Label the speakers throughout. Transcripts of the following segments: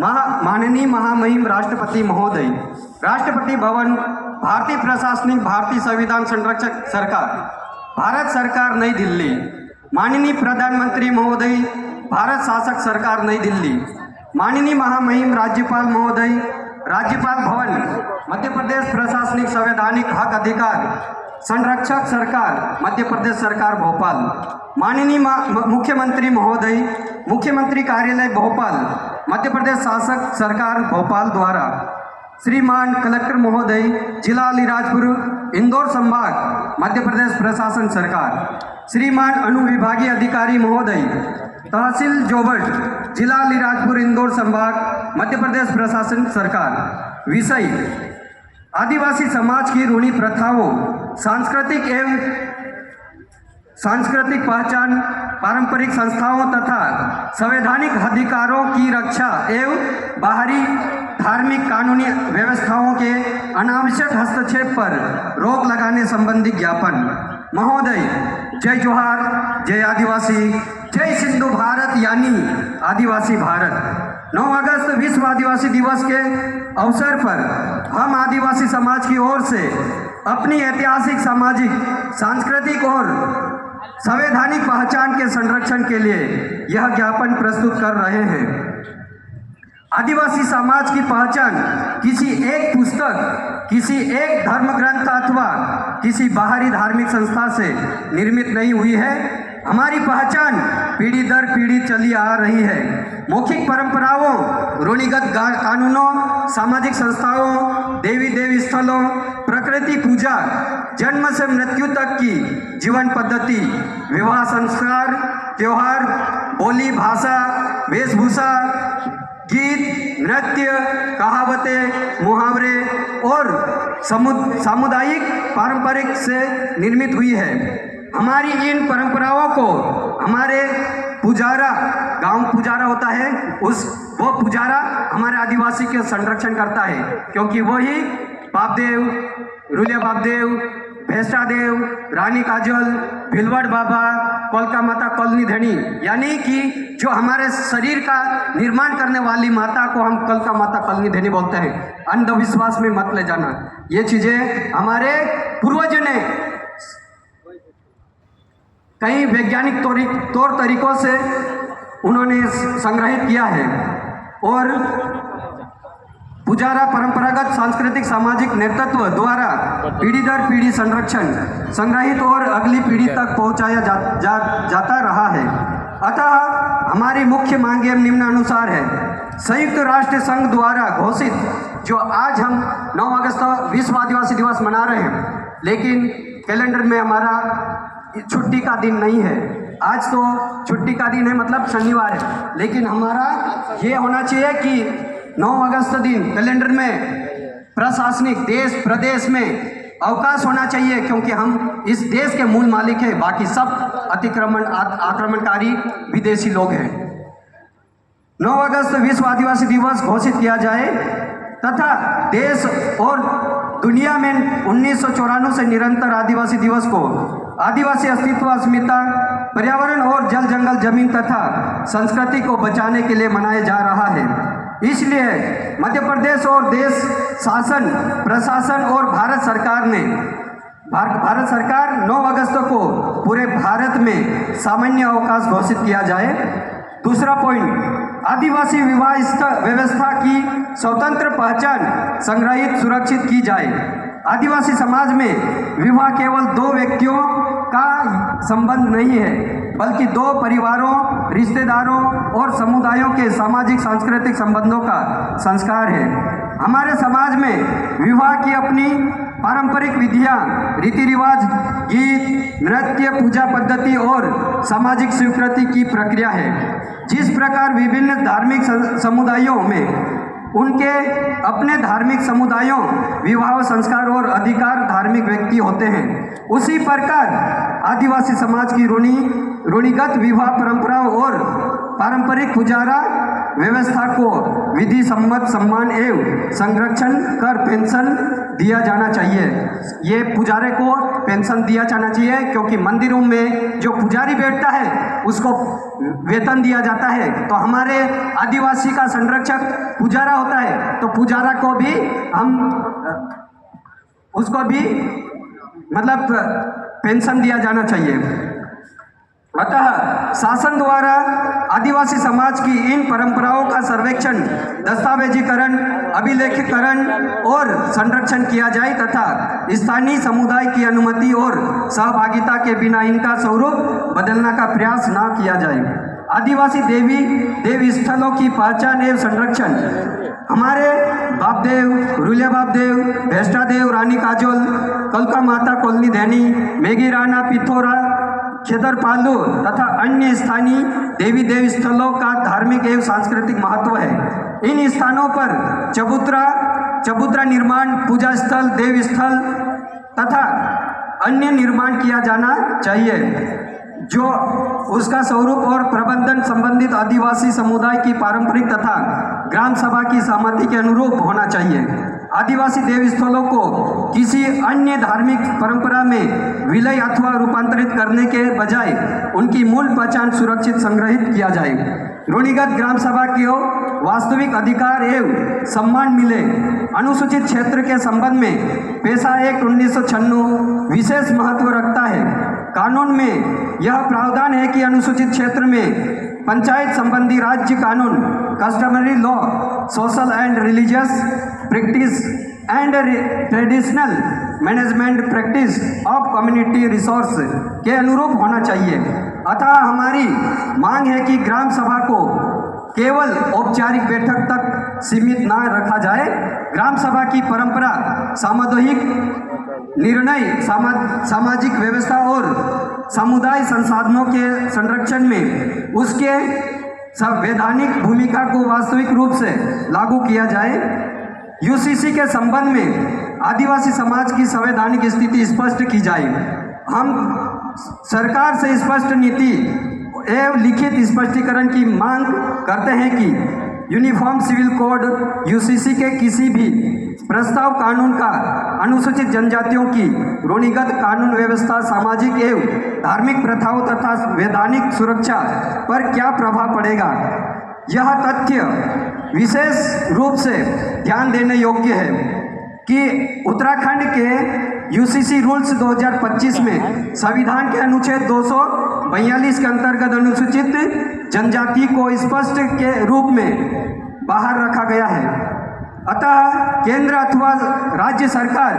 Speaker 1: माननीय महामहिम राष्ट्रपति महोदय, राष्ट्रपति भवन, भारतीय प्रशासनिक, भारतीय संविधान संरक्षक सरकार, भारत सरकार, नई दिल्ली। माननीय प्रधानमंत्री महोदय, भारत शासक सरकार, नई दिल्ली। माननीय महामहिम राज्यपाल महोदय, राज्यपाल भवन, मध्य प्रदेश प्रशासनिक संवैधानिक हक अधिकार संरक्षक सरकार, मध्य प्रदेश सरकार, भोपाल। माननीय मुख्यमंत्री महोदय, मुख्यमंत्री कार्यालय भोपाल, मध्य प्रदेश शासक सरकार, भोपाल द्वारा। श्रीमान कलेक्टर महोदय, जिला अलीराजपुर, इंदौर संभाग, मध्य प्रदेश प्रशासन सरकार। श्रीमान अनुविभागीय अधिकारी महोदय, तहसील जोबट, जिला अलीराजपुर, इंदौर संभाग, मध्य प्रदेश प्रशासन सरकार। विषय: आदिवासी समाज की रूढ़ि प्रथाओं, सांस्कृतिक पहचान, पारंपरिक संस्थाओं तथा संवैधानिक अधिकारों की रक्षा एवं बाहरी धार्मिक कानूनी व्यवस्थाओं के अनावश्यक हस्तक्षेप पर रोक लगाने संबंधी ज्ञापन। महोदय, जय जोहार, जय आदिवासी, जय सिंधु भारत यानी आदिवासी भारत। 9 अगस्त विश्व आदिवासी दिवस के अवसर पर हम आदिवासी समाज की ओर से अपनी ऐतिहासिक, सामाजिक, सांस्कृतिक और संवैधानिक पहचान के संरक्षण के लिए यह ज्ञापन प्रस्तुत कर रहे हैं। आदिवासी समाज की पहचान किसी एक पुस्तक, किसी एक धर्म ग्रंथ अथवा किसी बाहरी धार्मिक संस्था से निर्मित नहीं हुई है। हमारी पहचान पीढ़ी दर पीढ़ी चली आ रही है। मौखिक परंपराओं, रूढ़िगत कानूनों, सामाजिक संस्थाओं, देवी स्थलों, प्रकृति पूजा, जन्म से मृत्यु तक की जीवन पद्धति, विवाह संस्कार, त्योहार, बोली, भाषा, वेशभूषा, गीत, नृत्य, कहावतें, मुहावरे और सामुदायिक पारंपरिक से निर्मित हुई है। हमारी इन परंपराओं को हमारे पुजारा, गांव पुजारा होता है, वो पुजारा हमारे आदिवासी के संरक्षण करता है, क्योंकि वही बापदेव, रुलिया बापदेव, भेस्टा देव, रानी काजल, भिलवड़ बाबा, कोलका माता, कलनी धनी, यानी कि जो हमारे शरीर का निर्माण करने वाली माता को हम कलका माता, कलनी धनी बोलते हैं। अंधविश्वास में मत ले जाना। ये चीजें हमारे पूर्वजों ने कई वैज्ञानिक तौर तरीकों से उन्होंने संग्रहित किया है और पुजारा परंपरागत सांस्कृतिक सामाजिक नेतृत्व द्वारा पीढ़ी दर पीढ़ी संरक्षण, संग्रहित और अगली पीढ़ी तक पहुंचाया जाता रहा है। अतः हमारी मुख्य मांग एवं निम्नानुसार है। संयुक्त राष्ट्र संघ द्वारा घोषित जो आज हम 9 अगस्त विश्व आदिवासी दिवस मना रहे हैं, लेकिन कैलेंडर में हमारा छुट्टी का दिन नहीं है। आज तो छुट्टी का दिन है, मतलब शनिवार है, लेकिन हमारा ये होना चाहिए कि 9 अगस्त दिन कैलेंडर में प्रशासनिक देश प्रदेश में अवकाश होना चाहिए, क्योंकि हम इस देश के मूल मालिक हैं, बाकी सब आक्रमणकारी विदेशी लोग हैं। 9 अगस्त विश्व आदिवासी दिवस घोषित किया जाए तथा देश और दुनिया में 1994 से निरंतर आदिवासी दिवस को आदिवासी अस्तित्व, अस्मिता, पर्यावरण और जल जंगल जमीन तथा संस्कृति को बचाने के लिए मनाया जा रहा है। इसलिए मध्य प्रदेश और देश शासन, प्रशासन और भारत सरकार 9 अगस्त को पूरे भारत में सामान्य अवकाश घोषित किया जाए। दूसरा पॉइंट, आदिवासी विवाह व्यवस्था की स्वतंत्र पहचान संग्रहित, सुरक्षित की जाए। आदिवासी समाज में विवाह केवल 2 व्यक्तियों का संबंध नहीं है, बल्कि 2 परिवारों, रिश्तेदारों और समुदायों के सामाजिक सांस्कृतिक संबंधों का संस्कार है। हमारे समाज में विवाह की अपनी पारंपरिक विधियां, रीति रिवाज, गीत, नृत्य, पूजा पद्धति और सामाजिक स्वीकृति की प्रक्रिया है। जिस प्रकार विभिन्न धार्मिक समुदायों में उनके अपने धार्मिक समुदायों, विवाह संस्कार और अधिकार धार्मिक व्यक्ति होते हैं, उसी प्रकार आदिवासी समाज की रूढ़िगत विवाह परंपराओं और पारंपरिक पुजारा व्यवस्था को विधि सम्मत सम्मान एवं संरक्षण कर पेंशन दिया जाना चाहिए। ये पुजारी को पेंशन दिया जाना चाहिए, क्योंकि मंदिरों में जो पुजारी बैठता है उसको वेतन दिया जाता है। तो हमारे आदिवासी का संरक्षक पुजारा होता है, तो पुजारा को भी हम उसको भी मतलब पेंशन दिया जाना चाहिए। अतः शासन द्वारा आदिवासी समाज की इन परंपराओं का सर्वेक्षण, दस्तावेजीकरण, अभिलेखीकरण और संरक्षण किया जाए तथा स्थानीय समुदाय की अनुमति और सहभागिता के बिना इनका स्वरूप बदलने का प्रयास न किया जाए। आदिवासी देवी स्थलों की पहचान एवं संरक्षण हमारे बापदेव, रुलिया बापदेव, भेष्टा देव, रानी काजोल, कलका माता कॉलोनी धैनी, मेगी राना, पिथौरा, खेदरपालू तथा अन्य स्थानीय देवी स्थलों का धार्मिक एवं सांस्कृतिक महत्व है। इन स्थानों पर चबूतरा निर्माण, पूजा स्थल, देव स्थल तथा अन्य निर्माण किया जाना चाहिए, जो उसका स्वरूप और प्रबंधन संबंधित आदिवासी समुदाय की पारंपरिक तथा ग्राम सभा की सहमति के अनुरूप होना चाहिए। आदिवासी देवी स्थलों को किसी अन्य धार्मिक परंपरा में विलय अथवा रूपांतरित करने के बजाय उनकी मूल पहचान सुरक्षित संग्रहित किया जाए। रूढ़िगत ग्राम सभा को वास्तविक अधिकार एवं सम्मान मिले। अनुसूचित क्षेत्र के संबंध में पेशा एक्ट 1996 विशेष महत्व रखता है। कानून में यह प्रावधान है कि अनुसूचित क्षेत्र में पंचायत संबंधी राज्य कानून, customary law, social and religious practice and traditional management practice of community resource के अनुरूप होना चाहिए। अतः हमारी मांग है कि ग्राम सभा को केवल औपचारिक बैठक तक सीमित न रखा जाए। ग्राम सभा की परंपरा सामुदायिक निर्णय, सामाजिक व्यवस्था और समुदाय संसाधनों के संरक्षण में उसके संवैधानिक भूमिका को वास्तविक रूप से लागू किया जाए। यूसीसी के संबंध में आदिवासी समाज की संवैधानिक स्थिति स्पष्ट की जाए। हम सरकार से स्पष्ट नीति एवं लिखित स्पष्टीकरण की मांग करते हैं कि यूनिफॉर्म सिविल कोड यूसीसी के किसी भी प्रस्ताव कानून का अनुसूचित जनजातियों की रूढ़िगत कानून व्यवस्था, सामाजिक एवं धार्मिक प्रथाओं तथा वैधानिक सुरक्षा पर क्या प्रभाव पड़ेगा, यह तथ्य विशेष रूप से ध्यान देने योग्य है कि उत्तराखंड के यूसीसी रूल्स 2025 में संविधान के अनुच्छेद 242 के अंतर्गत अनुसूचित जनजाति को स्पष्ट के रूप में बाहर रखा गया है। अतः केंद्र अथवा राज्य सरकार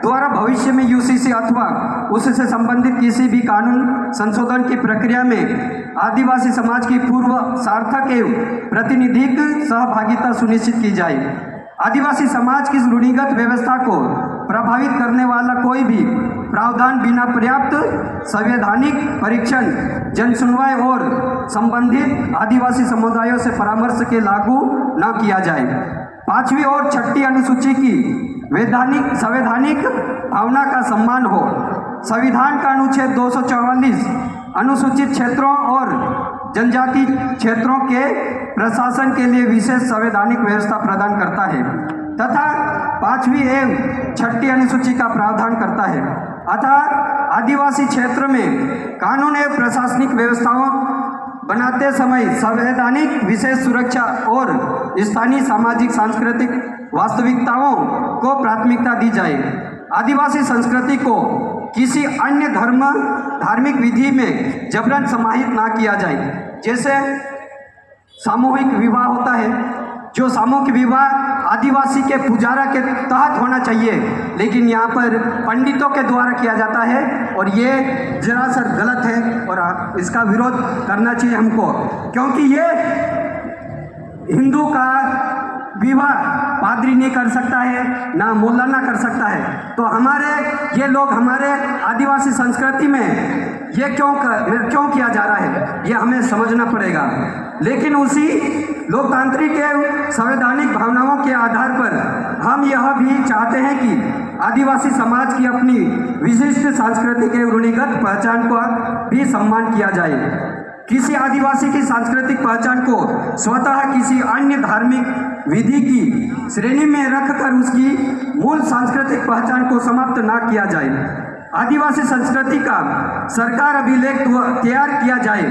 Speaker 1: द्वारा भविष्य में यूसीसी अथवा उससे संबंधित किसी भी कानून संशोधन की प्रक्रिया में आदिवासी समाज की पूर्व सार्थक एवं प्रतिनिधिक सहभागिता सुनिश्चित की जाए। आदिवासी समाज की रूढ़िगत व्यवस्था को प्रभावित करने वाला कोई भी प्रावधान बिना पर्याप्त संवैधानिक परीक्षण, जनसुनवाई और संबंधित आदिवासी समुदायों से परामर्श के लागू न किया जाए। 5वीं और 6ठी अनुसूची की संवैधानिक भावना का सम्मान हो। संविधान का अनुच्छेद 244 अनुसूचित क्षेत्रों और जनजाति क्षेत्रों के प्रशासन के लिए विशेष संवैधानिक व्यवस्था प्रदान करता है तथा 5वीं एवं 6ठी अनुसूची का प्रावधान करता है। अतः आदिवासी क्षेत्र में कानून एवं प्रशासनिक व्यवस्थाओं बनाते समय संवैधानिक विशेष सुरक्षा और स्थानीय सामाजिक सांस्कृतिक वास्तविकताओं को प्राथमिकता दी जाए। आदिवासी संस्कृति को किसी अन्य धार्मिक विधि में जबरन समाहित ना किया जाए। जैसे सामूहिक विवाह होता है, जो सामूहिक विवाह आदिवासी के पुजारा के तहत होना चाहिए, लेकिन यहाँ पर पंडितों के द्वारा किया जाता है और ये जरा सा गलत है और इसका विरोध करना चाहिए हमको, क्योंकि ये हिंदू का विवाह पादरी नहीं कर सकता है, ना मौलाना कर सकता है। तो ये लोग हमारे आदिवासी संस्कृति में ये क्यों किया जा रहा है, ये हमें समझना पड़ेगा। लेकिन उसी लोकतांत्रिक एवं संवैधानिक भावनाओं के आधार पर हम यह भी चाहते हैं कि आदिवासी समाज की अपनी विशिष्ट सांस्कृतिक एवं रूढ़िगत पहचान का भी सम्मान किया जाए। किसी आदिवासी की सांस्कृतिक पहचान को स्वतः किसी अन्य धार्मिक विधि की श्रेणी में रखकर उसकी मूल सांस्कृतिक पहचान को समाप्त ना किया जाए। आदिवासी संस्कृति का सरकार अभिलेख तैयार किया जाए।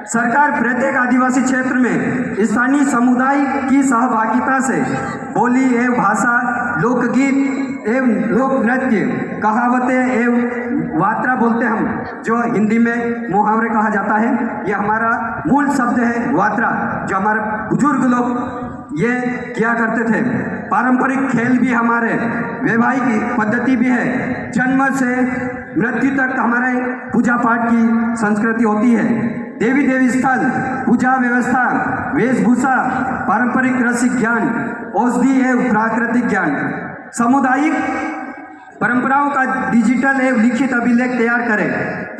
Speaker 1: सरकार प्रत्येक आदिवासी क्षेत्र में स्थानीय समुदाय की सहभागिता से बोली एवं भाषा, लोकगीत एवं लोक नृत्य, कहावतें एवं वात्रा बोलते हम, जो हिंदी में मुहावरे कहा जाता है। ये हमारा मूल शब्द है वात्रा, जो हमारे बुजुर्ग लोग ये किया करते थे। पारंपरिक खेल भी हमारे, वैवाहिक पद्धति भी है, जन्म से मृत्यु तक हमारे पूजा पाठ की संस्कृति होती है। देवी देवी स्थल, पूजा व्यवस्था, वेशभूषा, पारंपरिक कृषि ज्ञान, औषधि एवं प्राकृतिक ज्ञान, सामुदायिक परंपराओं का डिजिटल एवं लिखित अभिलेख तैयार करें।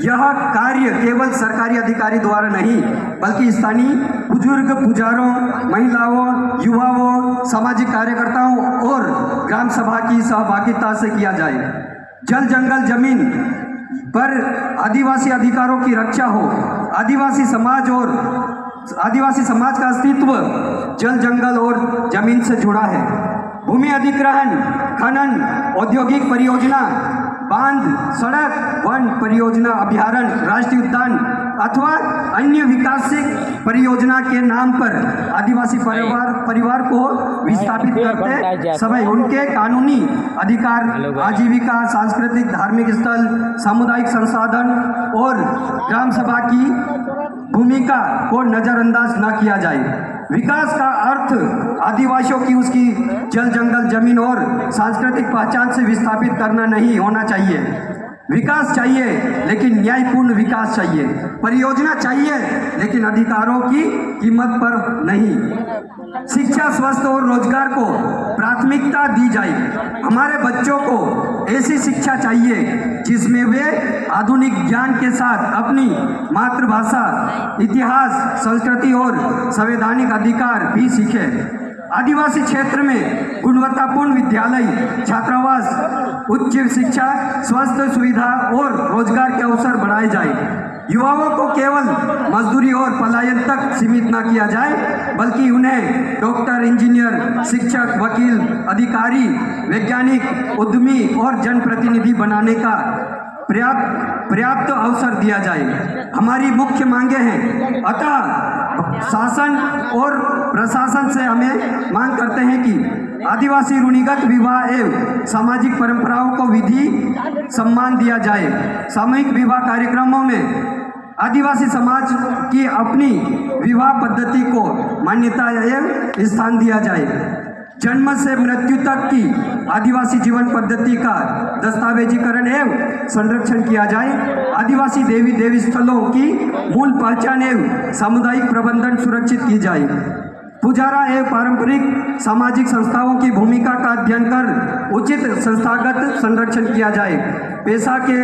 Speaker 1: यह कार्य केवल सरकारी अधिकारी द्वारा नहीं, बल्कि स्थानीय बुजुर्ग, पुजारों, महिलाओं, युवाओं, सामाजिक कार्यकर्ताओं और ग्राम सभा की सहभागिता से किया जाए। जल जंगल जमीन पर आदिवासी अधिकारों की रक्षा हो। आदिवासी समाज का अस्तित्व जल जंगल और जमीन से जुड़ा है। भूमि अधिग्रहण, खनन, औद्योगिक परियोजना, बांध, सड़क, वन परियोजना, अभ्यारण्य, राष्ट्रीय उद्यान अथवा अन्य विकासिक परियोजना के नाम पर आदिवासी परिवार को विस्थापित करते समय उनके कानूनी अधिकार, आजीविका, सांस्कृतिक, धार्मिक स्थल, सामुदायिक संसाधन और ग्राम सभा की भूमिका को नजरअंदाज न किया जाए। विकास का अर्थ आदिवासियों की उसकी जल जंगल जमीन और सांस्कृतिक पहचान से विस्थापित करना नहीं होना चाहिए। विकास चाहिए लेकिन न्यायपूर्ण विकास चाहिए। परियोजना चाहिए लेकिन अधिकारों की कीमत पर नहीं। शिक्षा, स्वास्थ्य और रोजगार को प्राथमिकता दी जाए। हमारे बच्चों को ऐसी शिक्षा चाहिए जिसमें वे आधुनिक ज्ञान के साथ अपनी मातृभाषा, इतिहास, संस्कृति और संवैधानिक अधिकार भी सीखें। आदिवासी क्षेत्र में गुणवत्तापूर्ण विद्यालय, छात्रावास, उच्च शिक्षा, स्वास्थ्य सुविधा और रोजगार के अवसर बढ़ाए जाए। युवाओं को केवल मजदूरी और पलायन तक सीमित न किया जाए, बल्कि उन्हें डॉक्टर, इंजीनियर, शिक्षक, वकील, अधिकारी, वैज्ञानिक, उद्यमी और जनप्रतिनिधि बनाने का पर्याप्त अवसर दिया जाए। हमारी मुख्य मांगे हैं। अतः शासन और प्रशासन से हमें मांग करते हैं कि आदिवासी रूढ़िगत विवाह एवं सामाजिक परंपराओं को विधि सम्मान दिया जाए। सामूहिक विवाह कार्यक्रमों में आदिवासी समाज की अपनी विवाह पद्धति को मान्यता एवं स्थान दिया जाए। जन्म से मृत्यु तक की आदिवासी जीवन पद्धति का दस्तावेजीकरण एवं संरक्षण किया जाए। आदिवासी देवी देवी स्थलों की मूल पहचान एवं सामुदायिक प्रबंधन सुरक्षित की जाए। पुजारा एवं पारंपरिक सामाजिक संस्थाओं की भूमिका का अध्ययन कर उचित संस्थागत संरक्षण किया जाए। पेशा के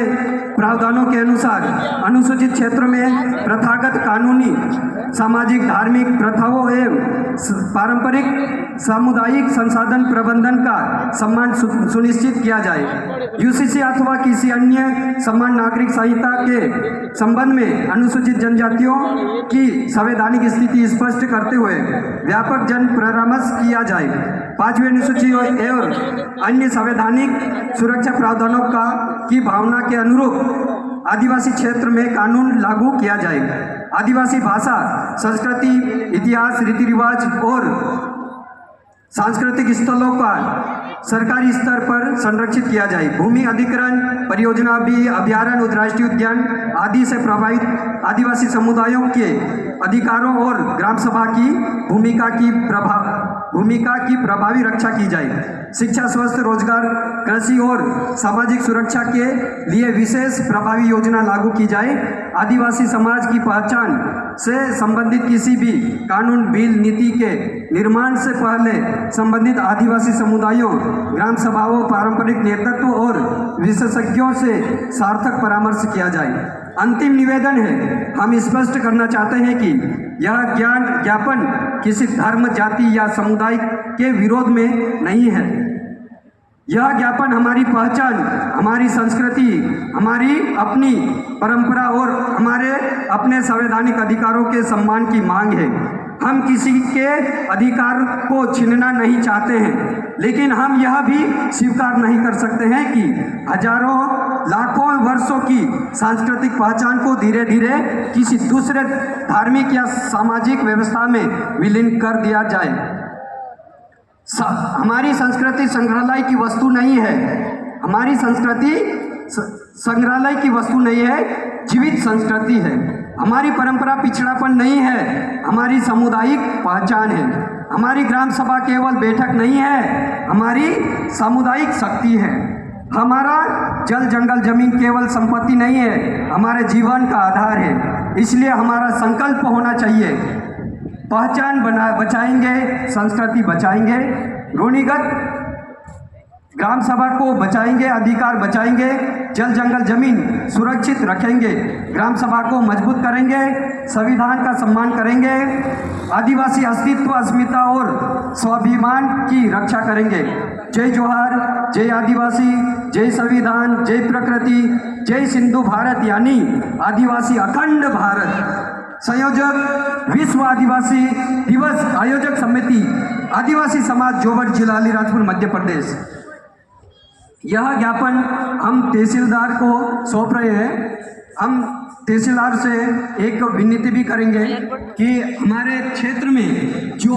Speaker 1: प्रावधानों के अनुसार अनुसूचित क्षेत्रों में प्रथागत कानूनी, सामाजिक, धार्मिक प्रथाओं एवं पारंपरिक सामुदायिक संसाधन प्रबंधन का सम्मान सुनिश्चित किया जाए। यूसीसी अथवा किसी अन्य समान नागरिक संहिता के संबंध में अनुसूचित जनजातियों की संवैधानिक स्थिति स्पष्ट करते हुए व्यापक जन परामर्श किया जाए। 5वीं अनुसूची और अन्य संवैधानिक सुरक्षा प्रावधानों की भावना के अनुरूप आदिवासी क्षेत्र में कानून लागू किया जाए। आदिवासी भाषा, संस्कृति, इतिहास, रीति रिवाज और सांस्कृतिक स्थलों का सरकारी स्तर पर संरक्षित किया जाए। भूमि अधिग्रहण, परियोजना भी, अभ्यारण्य, राष्ट्रीय उद्यान आदि से प्रभावित आदिवासी समुदायों के अधिकारों और ग्राम सभा की भूमिका की प्रभावी रक्षा की जाए। शिक्षा, स्वास्थ्य, रोजगार, कृषि और सामाजिक सुरक्षा के लिए विशेष प्रभावी योजना लागू की जाए। आदिवासी समाज की पहचान से संबंधित किसी भी कानून, बिल, नीति के निर्माण से पहले संबंधित आदिवासी समुदायों, ग्राम सभाओं, पारंपरिक नेतृत्व और विशेषज्ञों से सार्थक परामर्श किया जाए। अंतिम निवेदन है, हम स्पष्ट करना चाहते हैं कि यह ज्ञापन किसी धर्म, जाति या समुदाय के विरोध में नहीं है। यह ज्ञापन हमारी पहचान, हमारी संस्कृति, हमारी अपनी परंपरा और हमारे अपने संवैधानिक अधिकारों के सम्मान की मांग है। हम किसी के अधिकार को छीनना नहीं चाहते हैं, लेकिन हम यह भी स्वीकार नहीं कर सकते हैं कि हजारों लाखों वर्षों की सांस्कृतिक पहचान को धीरे धीरे किसी दूसरे धार्मिक या सामाजिक व्यवस्था में विलीन कर दिया जाए। हमारी संस्कृति संग्रहालय की वस्तु नहीं है। हमारी संस्कृति संग्रहालय की वस्तु नहीं है, जीवित संस्कृति है। हमारी परंपरा पिछड़ापन नहीं है, हमारी सामुदायिक पहचान है। हमारी ग्राम सभा केवल बैठक नहीं है, हमारी सामुदायिक शक्ति है। हमारा जल जंगल जमीन केवल संपत्ति नहीं है, हमारे जीवन का आधार है। इसलिए हमारा संकल्प होना चाहिए, पहचान बचाएंगे, संस्कृति बचाएंगे, रूढ़िगत ग्राम सभा को बचाएंगे, अधिकार बचाएंगे, जल जंगल जमीन सुरक्षित रखेंगे, ग्राम सभा को मजबूत करेंगे, संविधान का सम्मान करेंगे, आदिवासी अस्तित्व, अस्मिता और स्वाभिमान की रक्षा करेंगे। जय जोहार, जय आदिवासी, जय संविधान, जय प्रकृति, जय सिंधु भारत यानी आदिवासी अखंड भारत। संयोजक विश्व आदिवासी दिवस आयोजक समिति, आदिवासी समाज, जोबर, जिला अलीराजपुर, मध्य प्रदेश। यह ज्ञापन हम तहसीलदार को सौंप रहे हैं। हम तहसीलदार से एक विनती भी करेंगे कि हमारे क्षेत्र में जो